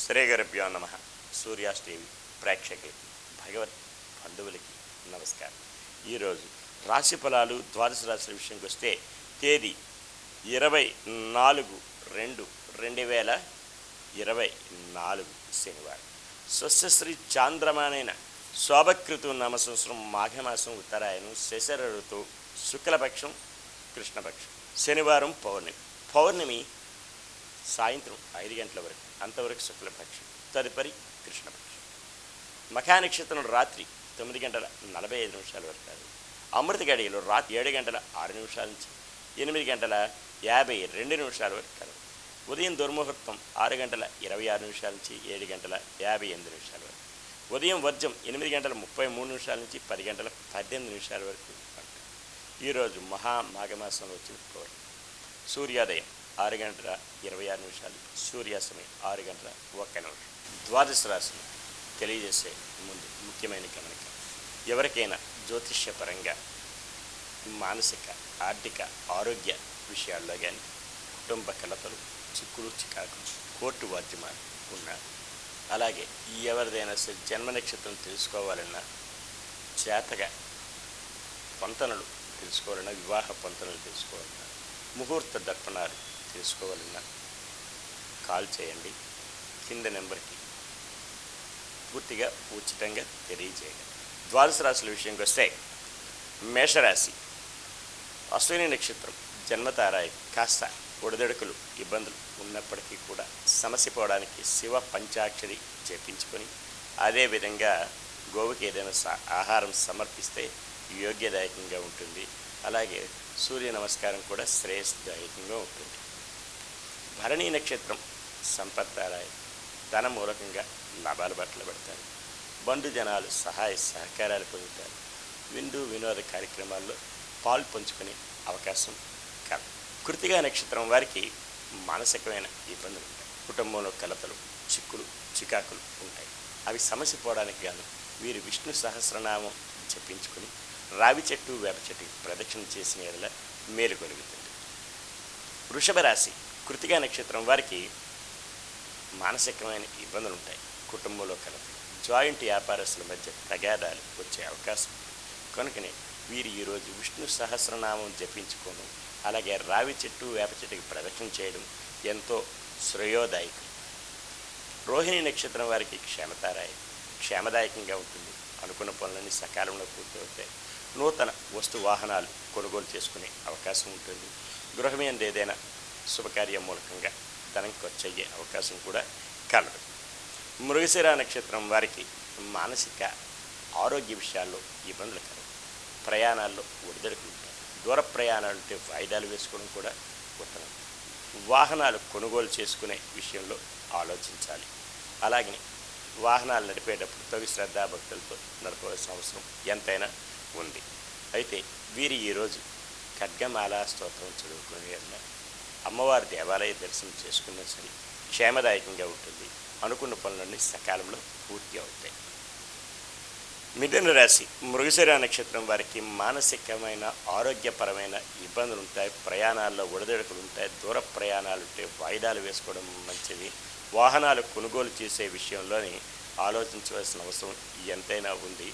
శ్రీగురుభ్యో నమః. సూర్యాస్ టీవీ ప్రేక్షకులకి, భగవత్ బంధువులకి నమస్కారం. ఈరోజు రాశి ఫలాలు ద్వాదశ రాశుల విషయంకి వస్తే తేదీ 24/2/2024 శనివారం. స్వస్యశ్రీ చాంద్రమానైన శోభకృతు నామ సంవత్సరం మాఘమాసం ఉత్తరాయణం శశర ఋతువు శుక్లపక్షం కృష్ణపక్షం. శనివారం పౌర్ణమి సాయంత్రం 5 గంటల వరకు, అంతవరకు శుక్లపక్షం, తదుపరి కృష్ణపక్షం. మఖా నక్షత్రం రాత్రి 9:45 వరకు. అమృత గడియలు రాత్రి 7:06 నుంచి 8:52 వరకు కలవు. ఉదయం దుర్ముహూర్తం 6:26 నుంచి 7:58 వరకు. ఉదయం వర్జం 8:33 నుంచి 10:18 వరకు. ఈరోజు మహామాఘమాసంలో వచ్చిన పౌర్ణమి. సూర్యోదయం 6:26, సూర్యాస్తమయం 6:01. ద్వాదశ రాశులు తెలియజేసే ముందు ముఖ్యమైన గమనిక. ఎవరికైనా జ్యోతిష్యపరంగా మానసిక ఆర్థిక ఆరోగ్య విషయాల్లో కానీ కుటుంబ కలతలు చిక్కులు చికాకులు కోర్టు వాద్యమాలు ఉన్నారు. అలాగే ఎవరిదైనా సరే జన్మ నక్షత్రం తెలుసుకోవాలన్నా, చేతగా పంతనలు తెలుసుకోవాలన్నా, వివాహ పంతనలు తెలుసుకోవాలన్నా, ముహూర్త దర్పణాలు తెలుసుకోవాలన్నా కాల్ చేయండి. కింద నెంబర్కి పూర్తిగా ఉచితంగా తెలియజేయండి. ద్వాదశ రాశుల విషయంకి వస్తే మేషరాశి అశ్విని నక్షత్రం జన్మతారాయి కాస్త ఒడిదొడుకులు ఇబ్బందులు ఉన్నప్పటికీ కూడా సమస్య పోవడానికి శివ పంచాక్షరి జపించుకొని అదేవిధంగా గోవుకి ఏదైనా ఆహారం సమర్పిస్తే యోగ్యదాయకంగా ఉంటుంది. అలాగే సూర్య నమస్కారం కూడా శ్రేయస్దాయకంగా ఉంటుంది. భరణీ నక్షత్రం సంపత్తారాయి ధన మూలకంగా లాభాల బట్టలు పెడతారు. బంధు జనాలు సహాయ సహకారాలు పొందుతారు. విందు వినోద కార్యక్రమాల్లో పాలు పంచుకునే అవకాశం కలదు. కృతికా నక్షత్రం వారికి మానసికమైన ఇబ్బందులు ఉంటాయి. కుటుంబంలో కలతలు చిక్కులు చికాకులు ఉంటాయి. అవి సమస్య పోవడానికి గాను వీరు విష్ణు సహస్రనామం జపించుకుని రావి చెట్టు వేప చెట్టు ప్రదక్షిణ చేసిన ఎడల మేలు కలుగుతుంది. వృషభ రాశి కృతికా నక్షత్రం వారికి మానసికమైన ఇబ్బందులు ఉంటాయి. కుటుంబంలో కలతలు, జాయింట్ వ్యాపారస్తుల మధ్య తగాదాలు వచ్చే అవకాశం ఉంది. కనుకనే వీరు ఈరోజు విష్ణు సహస్రనామం జపించుకోవడం, అలాగే రావి చెట్టు వేప చెట్టుకి ప్రదక్షిణ చేయడం ఎంతో శ్రేయోదాయకం. రోహిణి నక్షత్రం వారికి క్షేమదాయకంగా ఉంటుంది. అనుకున్న పనులన్నీ సకాలంలో పూర్తవుతాయి. నూతన వస్తు వాహనాలు కొనుగోలు చేసుకునే అవకాశం ఉంటుంది. గృహమేందు ఏదైనా శుభకార్యం మూలకంగా ధనం ఖర్చు అయ్యే అవకాశం కూడా కలదు. మృగశిర నక్షత్రం వారికి మానసిక ఆరోగ్య విషయాల్లో ఇబ్బందులు కలవు. ప్రయాణాల్లో ఒడిదొడుకులు ఉంటాయి. దూర ప్రయాణాలు ఉంటే వాయిదాలు వేసుకోవడం కూడా ఉత్తమం. వాహనాలు కొనుగోలు చేసుకునే విషయంలో ఆలోచించాలి. అలాగే వాహనాలు నడిపేటప్పుడు తగు శ్రద్ధాభక్తులతో నడపవలసిన అవసరం ఎంతైనా ఉంది. అయితే వీరి ఈరోజు ఖడ్గమాల స్తోత్రం చదువుకునే అమ్మవారి దేవాలయ దర్శనం చేసుకున్నా సరే క్షేమదాయకంగా ఉంటుంది. అనుకున్న పనులన్నీ సకాలంలో పూర్తి అవుతాయి. మిథున రాశి మృగశిర నక్షత్రం వారికి మానసికమైన ఆరోగ్యపరమైన ఇబ్బందులు ఉంటాయి. ప్రయాణాల్లో ఒడిదొడుకులు ఉంటాయి. దూర ప్రయాణాలు ఉంటే వాయిదాలు వేసుకోవడం మంచిది. వాహనాలు కొనుగోలు చేసే విషయంలోని ఆలోచించవలసిన అవసరం ఎంతైనా ఉంది.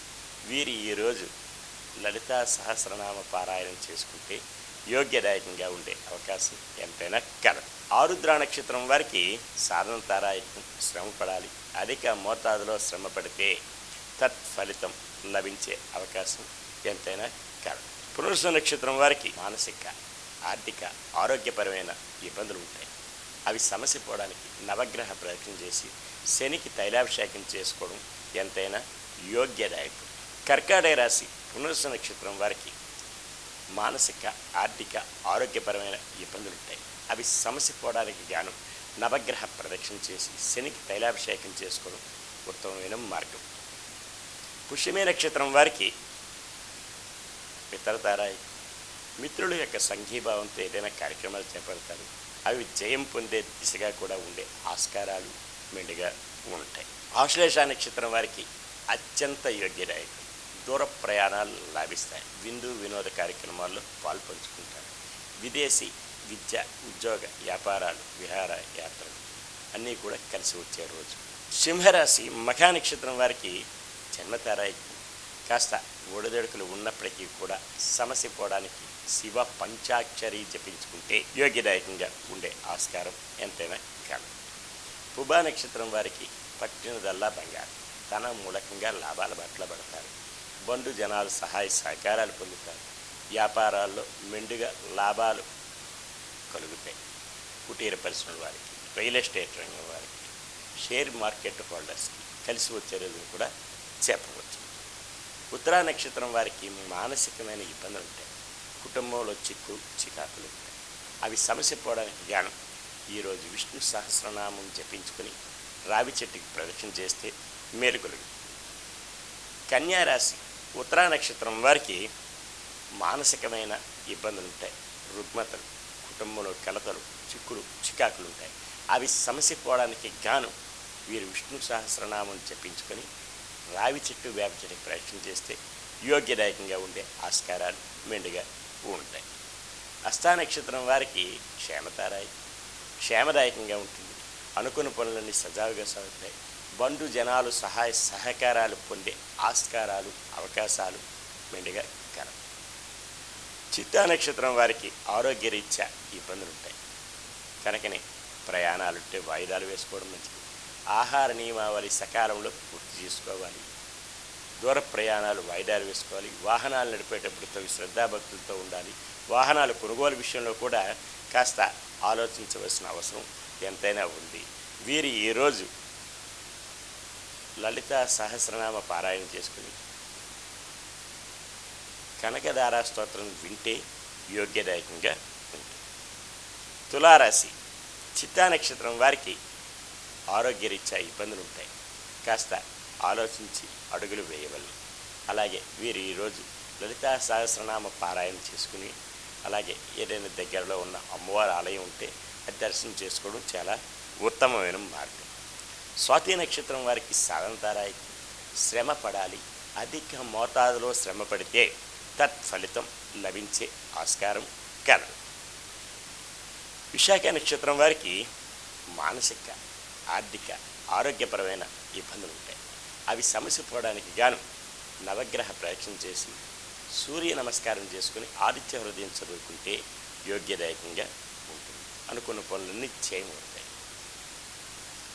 వీరి ఈరోజు లలితా సహస్రనామ పారాయణం చేసుకుంటే యోగ్యదాయకంగా ఉండే అవకాశం ఎంతైనా కలదు. ఆరుద్ర నక్షత్రం వారికి సాధన తారాయకం, శ్రమ పడాలి. అధిక మోతాదులో శ్రమ పడితే తత్ఫలితం లభించే అవకాశం ఎంతైనా కలదు. పునరుస నక్షత్రం వారికి మానసిక ఆర్థిక ఆరోగ్యపరమైన ఇబ్బందులు ఉంటాయి. అవి సమస్య పోవడానికి నవగ్రహ ప్రదక్షిణ చేసి శనికి తైలాభిషేకం చేసుకోవడం ఎంతైనా యోగ్యదాయకం. కర్కాటక రాశి పునరుస నక్షత్రం వారికి మానసిక ఆర్థిక ఆరోగ్యపరమైన ఇబ్బందులు ఉంటాయి. అవి సమస్య పోవడానికి గాను నవగ్రహ ప్రదక్షిణ చేసి శనికి తైలాభిషేకం చేసుకోవడం ఉత్తమమైన మార్గం. పుష్యమే నక్షత్రం వారికి మిత్రతారాయి మిత్రుల యొక్క సంఘీభావంతో ఏదైనా కార్యక్రమాలు చేపడతారు. అవి జయం పొందే దిశగా కూడా ఉండే ఆస్కారాలు మెండుగా ఉంటాయి. ఆశ్లేష నక్షత్రం వారికి అత్యంత యోగ్యదాయకం. దూర ప్రయాణాలు లాభిస్తాయి. విందు వినోద కార్యక్రమాల్లో పాల్పంచుకుంటారు. విదేశీ విద్య ఉద్యోగ వ్యాపారాలు విహార యాత్రలు అన్నీ కూడా కలిసి వచ్చే రోజు. సింహరాశి మఖా నక్షత్రం వారికి జన్మతారాయి కాస్త ఒడిదొడుకులు ఉన్నప్పటికీ కూడా సమస్య పోవడానికి శివ పంచాక్షరి జపించుకుంటే యోగ్యదాయకంగా ఉండే ఆస్కారం ఎంతైనా కాదు. పుబా నక్షత్రం వారికి పట్టినదల్లా బంగారం. తన మూలకంగా లాభాల బట్ల పడతారు. బంధు జనాలు సహాయ సహకారాలు పొందుతారు. వ్యాపారాల్లో మెండుగా లాభాలు కలుగుతాయి. కుటీర పరిశ్రమల వారికి, రియల్ ఎస్టేట్ రంగం వారికి, షేర్ మార్కెట్ హోల్డర్స్కి కలిసి వచ్చే రోజులు కూడా చెప్పవచ్చు. ఉత్తరా నక్షత్రం వారికి మానసికమైన ఇబ్బందులు ఉంటాయి. కుటుంబంలో చికాకులు ఉంటాయి. అవి సమస్య పోవడానికి గాను ఈరోజు విష్ణు సహస్రనామం జపించుకొని రావి చెట్టుకి ప్రదక్షిణ చేస్తే మేలు కలుగుతుంది. కన్యారాశి ఉత్తరా నక్షత్రం వారికి మానసికమైన ఇబ్బందులు ఉంటాయి. రుగ్మతలు, కుటుంబంలో కలతలు, చికాకులు ఉంటాయి. అవి సమస్య పోవడానికి గాను వీరు విష్ణు సహస్రనామం జపించుకొని రావి చెట్టు వేప చెట్టుకి ప్రదక్షిణ చేస్తే యోగ్యదాయకంగా ఉండే ఆస్కారాలు మెండుగా ఉంటాయి. హస్తా నక్షత్రం వారికి క్షేమదాయకంగా ఉంటుంది. అనుకున్న పనులన్నీ సజావుగా సాగుతాయి. బంధు జనాలు సహాయ సహకారాలు పొందే ఆస్కారాలు అవకాశాలు మెండుగా కలవు. చిత్తా నక్షత్రం వారికి ఆరోగ్యరీత్యా ఇబ్బందులు ఉంటాయి. కనుకనే ప్రయాణాలుంటే వాయిదాలు వేసుకోవడం మంచిది. ఆహార నియమావళి సకాలంలో పూర్తి చేసుకోవాలి. దూర ప్రయాణాలు వాయిదాలు వేసుకోవాలి. వాహనాలు నడిపేటప్పుడు తగు శ్రద్ధాభక్తులతో ఉండాలి. వాహనాలు కొనుగోలు విషయంలో కూడా కాస్త ఆలోచించవలసిన అవసరం ఎంతైనా ఉంది. వీరు ఈరోజు లలిత సహస్రనామ పారాయణ చేసుకుని కనకదారా స్తోత్రం వింటే యోగ్యదాయకంగా ఉంటుంది. తులారాశి చిత్తా నక్షత్రం వారికి ఆరోగ్యరీత్యా ఇబ్బందులు ఉంటాయి. కాస్త ఆలోచించి అడుగులు వేయవలను. అలాగే వీరు ఈరోజు లలితా సహస్రనామ పారాయణ చేసుకుని అలాగే ఏదైనా దగ్గరలో ఉన్న అమ్మవారి ఆలయం ఉంటే అది దర్శనం చేసుకోవడం చాలా ఉత్తమమైన మార్గం. స్వాతి నక్షత్రం వారికి సాధనతారాయి శ్రమ పడాలి. అధిక మోతాదులో శ్రమ పడితే తత్ఫలితం లభించే ఆస్కారం కలదు. విశాఖ నక్షత్రం వారికి మానసిక, ఆర్థిక, ఆరోగ్యపరమైన ఇబ్బందులు ఉంటాయి. అవి సమస్య పోవడానికి గాను నవగ్రహ ప్రదక్షిణ చేసి సూర్య నమస్కారం చేసుకుని ఆదిత్య హృదయం చదువుకుంటే యోగ్యదాయకంగా ఉంటుంది. అనుకున్న పనులన్నీ చేయమవుతాయి.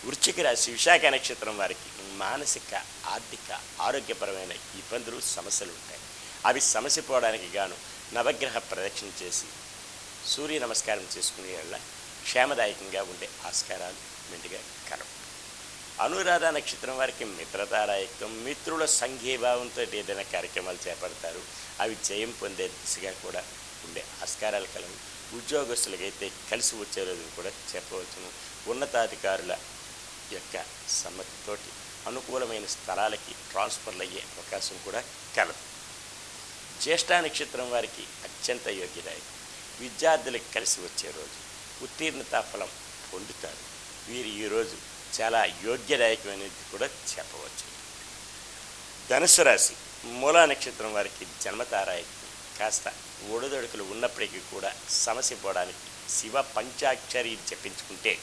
వృశ్చిక రాశి విశాఖ నక్షత్రం వారికి మానసిక, ఆర్థిక, ఆరోగ్యపరమైన ఇబ్బందులు సమస్యలు ఉంటాయి. అవి సమస్య పోవడానికి గాను నవగ్రహ ప్రదక్షిణ చేసి సూర్య నమస్కారం చేసుకునే వల్ల క్షేమదాయకంగా ఉండే ఆస్కారాలు మెండుగా కలవు. అనురాధ నక్షత్రం వారికి మిత్రతారాయకం. మిత్రుల సంఘీభావంతో ఏదైనా కార్యక్రమాలు చేపడతారు. అవి జయం పొందే దిశగా కూడా ఉండే ఆస్కారాలు కలవు. ఉద్యోగస్తులకైతే కలిసి వచ్చే రోజులు కూడా చెప్పవచ్చును. ఉన్నతాధికారుల యొక్క సమ్మతితోటి అనుకూలమైన స్థలాలకి ట్రాన్స్ఫర్లు అయ్యే అవకాశం కూడా కలదు. జ్యేష్ఠ నక్షత్రం వారికి అత్యంత యోగ్యదాయకం. విద్యార్థులకు కలిసి వచ్చే రోజు. ఉత్తీర్ణతా ఫలం పొందుతారు. వీరు ఈరోజు చాలా యోగ్యదాయకమైనది కూడా చెప్పవచ్చు. ధనుసు రాశి మూలా నక్షత్రం వారికి జన్మతారాయకం. కాస్త ఒడిదొడుకులు ఉన్నప్పటికీ కూడా సమస్య పోవడానికి శివ పంచాక్షరి జపించుకుంటే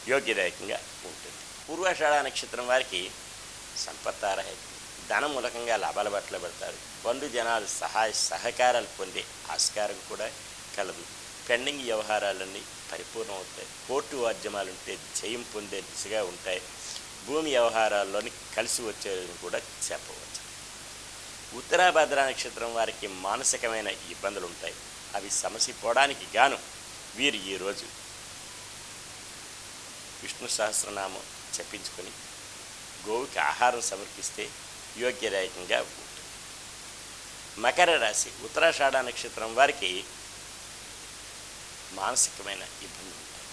యోగ్యదాయకంగా ఉంటుంది. పూర్వాషాఢ నక్షత్రం వారికి సంపత్తారాయకం. ధనం మూలకంగా లాభాల బట్టల పడతారు. బంధు జనాలు సహాయ సహకారాలు పొందే ఆస్కారం కూడా కలదు. పెండింగ్ వ్యవహారాలన్నీ పరిపూర్ణం అవుతాయి. కోర్టు వాద్యమాలుంటే జయం పొందే దిశగా ఉంటాయి. భూమి వ్యవహారాల్లోని కలిసి వచ్చేది కూడా చెప్పవచ్చు. ఉత్తరాభద్ర నక్షత్రం వారికి మానసికమైన ఇబ్బందులు ఉంటాయి. అవి సమస్య పోవడానికి గాను వీరు ఈరోజు విష్ణు సహస్రనామం చెప్పించుకొని గోవుకి ఆహారం సమర్పిస్తే యోగ్యదాయకంగా ఉంటుంది. మకర రాశి ఉత్తరాషాఢ నక్షత్రం వారికి మానసికమైన ఇబ్బందులు ఉంటాయి.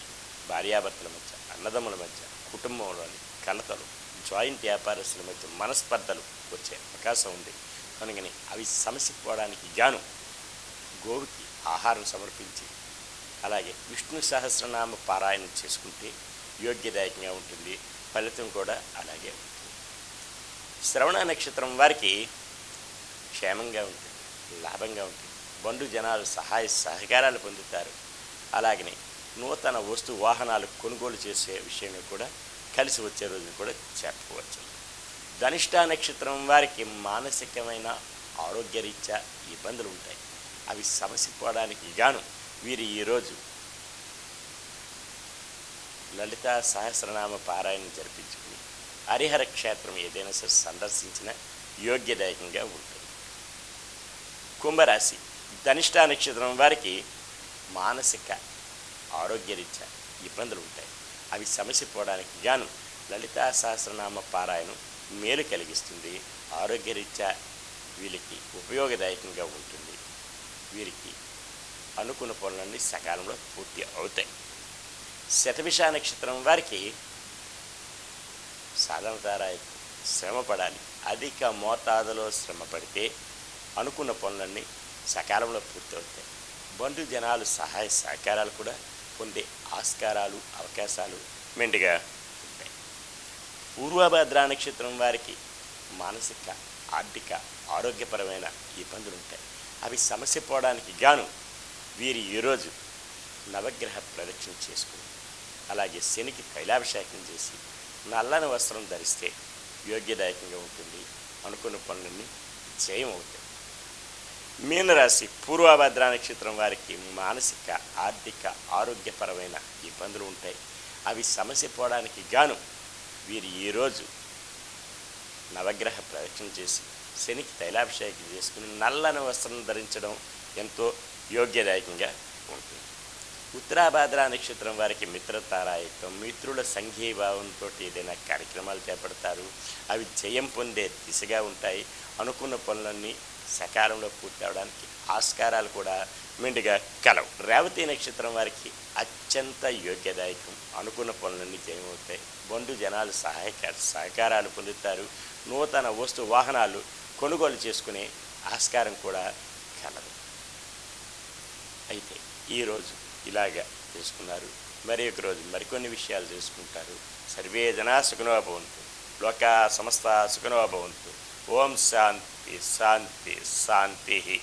భార్యాభర్తల మధ్య, అన్నదమ్ముల మధ్య, కుటుంబంలోని కలతలు, జాయింట్ వ్యాపారస్తుల మధ్య మనస్పర్ధలు వచ్చే అవకాశం ఉంది. కనుకని అవి సమస్య పోవడానికి గాను గోవుకి ఆహారం సమర్పించి అలాగే విష్ణు సహస్రనామ పారాయణం చేసుకుంటే యోగ్యదాయకంగా ఉంటుంది. ఫలితం కూడా అలాగే ఉంటుంది. శ్రవణ నక్షత్రం వారికి క్షేమంగా ఉంటుంది, లాభంగా ఉంటుంది. బంధు జనాలు సహాయ సహకారాలు పొందుతారు. అలాగనే నూతన వస్తు వాహనాలు కొనుగోలు చేసే విషయంలో కూడా కలిసి వచ్చే రోజుని కూడా చెప్పవచ్చు. ధనిష్ట నక్షత్రం వారికి మానసికమైన ఆరోగ్యరీత్యా ఇబ్బందులు ఉంటాయి. అవి సమసిపోవడానికి గాను వీరు ఈరోజు లలితా సహస్రనామ పారాయణం జరిపించుకుని హరిహర క్షేత్రం ఏదైనా సరే సందర్శించిన యోగ్యదాయకంగా ఉంటుంది. కుంభరాశి ధనిష్ట నక్షత్రం వారికి మానసిక ఆరోగ్యరీత్యా ఇబ్బందులు ఉంటాయి. అవి సమసిపోవడానికి గాను లలితా సహస్రనామ పారాయణం మేలు కలిగిస్తుంది. ఆరోగ్యరీత్యా వీరికి ఉపయోగదాయకంగా ఉంటుంది. వీరికి అనుకున్న పనులన్నీ సకాలంలో పూర్తి అవుతాయి. శతభిష నక్షత్రం వారికి సాధారణతారాయకు శ్రమ పడాలి. అధిక మోతాదులో శ్రమ పడితే అనుకున్న పనులన్నీ సకాలంలో పూర్తవుతాయి. బంధుజనాలు సహాయ సహకారాలు కూడా పొందే ఆస్కారాలు అవకాశాలు మెండుగా ఉంటాయి. పూర్వభద్ర నక్షత్రం వారికి మానసిక ఆర్థిక ఆరోగ్యపరమైన ఇబ్బందులు ఉంటాయి. అవి సమస్య పోవడానికి గాను వీరు ఈరోజు నవగ్రహ ప్రదక్షిణ చేసుకుని అలాగే శనికి తైలాభిషేకం చేసి నల్లని వస్త్రం ధరిస్తే యోగ్యదాయకంగా ఉంటుంది. అనుకున్న పనులన్నీ జయం అవుతాయి. మీనరాశి పూర్వభద్ర నక్షత్రం వారికి మానసిక ఆర్థిక ఆరోగ్యపరమైన ఇబ్బందులు ఉంటాయి. అవి సమస్య పోవడానికి గాను వీరు ఈరోజు నవగ్రహ ప్రదక్షిణ చేసి శనికి తైలాభిషేకం చేసుకుని నల్లని వస్త్రం ధరించడం ఎంతో యోగ్యదాయకంగా ఉంటుంది. ఉత్తరాభాద్ర నక్షత్రం వారికి మిత్రతారాయకం. మిత్రుల సంఘీభావంతో ఏదైనా కార్యక్రమాలు చేపడతారు. అవి జయం పొందే దిశగా ఉంటాయి. అనుకున్న పనులన్నీ సకాలంలో పూర్తి అవడానికి ఆస్కారాలు కూడా మెండుగా కలవు. రేవతి నక్షత్రం వారికి అత్యంత యోగ్యదాయకం. అనుకున్న పనులన్నీ జయమవుతాయి. బంధుజనాలు సహకారాలు పొందుతారు. నూతన వస్తు వాహనాలు కొనుగోలు చేసుకునే ఆస్కారం కూడా కలదు. అయితే ఈరోజు ఇలాగా చేసుకున్నారు. మరి ఒక రోజు మరికొన్ని విషయాలు చేసుకుంటారు. సర్వే జనా సుఖినో భవంతు. లోకా సమస్త సుఖినో భవంతు. ఓం శాంతి శాంతి శాంతి.